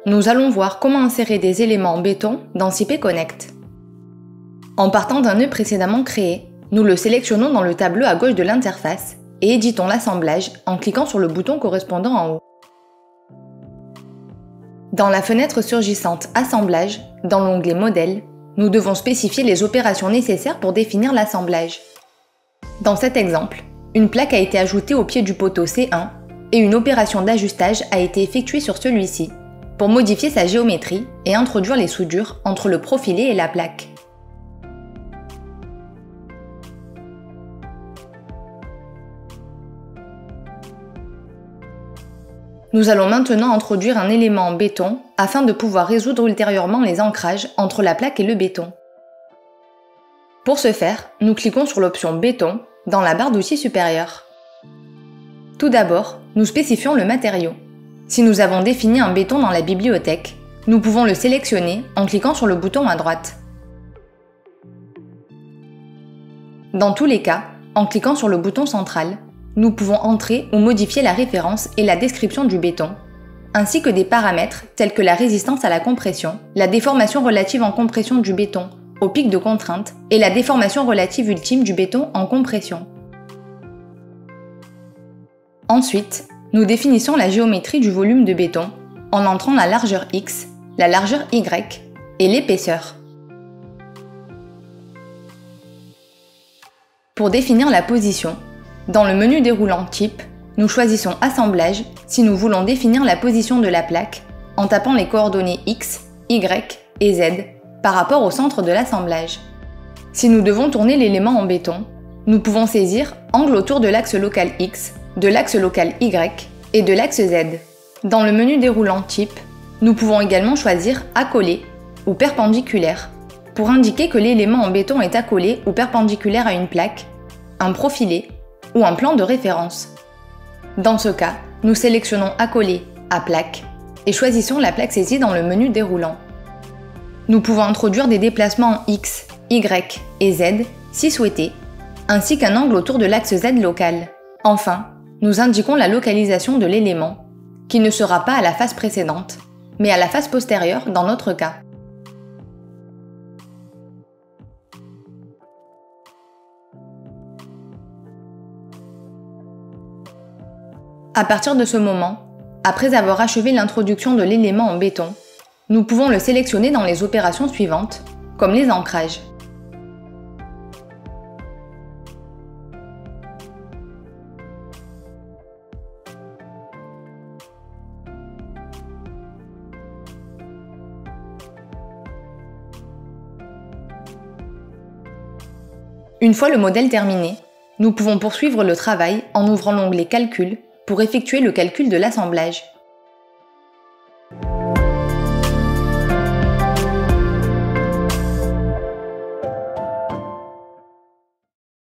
nous allons voir comment insérer des éléments en béton dans CP Connect. En partant d'un nœud précédemment créé, nous le sélectionnons dans le tableau à gauche de l'interface et éditons l'assemblage en cliquant sur le bouton correspondant en haut. Dans la fenêtre surgissante Assemblage, dans l'onglet Modèle, nous devons spécifier les opérations nécessaires pour définir l'assemblage. Dans cet exemple, une plaque a été ajoutée au pied du poteau C1 et une opération d'ajustage a été effectuée sur celui-ci pour modifier sa géométrie et introduire les soudures entre le profilé et la plaque. Nous allons maintenant introduire un élément en béton afin de pouvoir résoudre ultérieurement les ancrages entre la plaque et le béton. Pour ce faire, nous cliquons sur l'option Béton dans la barre d'outils supérieure. Tout d'abord, nous spécifions le matériau. Si nous avons défini un béton dans la bibliothèque, nous pouvons le sélectionner en cliquant sur le bouton à droite. Dans tous les cas, en cliquant sur le bouton central, nous pouvons entrer ou modifier la référence et la description du béton, ainsi que des paramètres tels que la résistance à la compression, la déformation relative en compression du béton au pic de contrainte et la déformation relative ultime du béton en compression. Ensuite, nous définissons la géométrie du volume de béton en entrant la largeur X, la largeur Y et l'épaisseur. Pour définir la position, dans le menu déroulant Type, nous choisissons Assemblage si nous voulons définir la position de la plaque en tapant les coordonnées X, Y et Z par rapport au centre de l'assemblage. Si nous devons tourner l'élément en béton, nous pouvons saisir Angle autour de l'axe local X, de l'axe local Y et de l'axe Z. Dans le menu déroulant Type, nous pouvons également choisir Accolé ou Perpendiculaire pour indiquer que l'élément en béton est accolé ou perpendiculaire à une plaque, un profilé ou un plan de référence. Dans ce cas, nous sélectionnons Accolé à plaque et choisissons la plaque saisie dans le menu déroulant. Nous pouvons introduire des déplacements en X, Y et Z si souhaité, ainsi qu'un angle autour de l'axe Z local. Enfin, nous indiquons la localisation de l'élément, qui ne sera pas à la face précédente, mais à la face postérieure dans notre cas. À partir de ce moment, après avoir achevé l'introduction de l'élément en béton, nous pouvons le sélectionner dans les opérations suivantes, comme les ancrages. Une fois le modèle terminé, nous pouvons poursuivre le travail en ouvrant l'onglet Calcul pour effectuer le calcul de l'assemblage.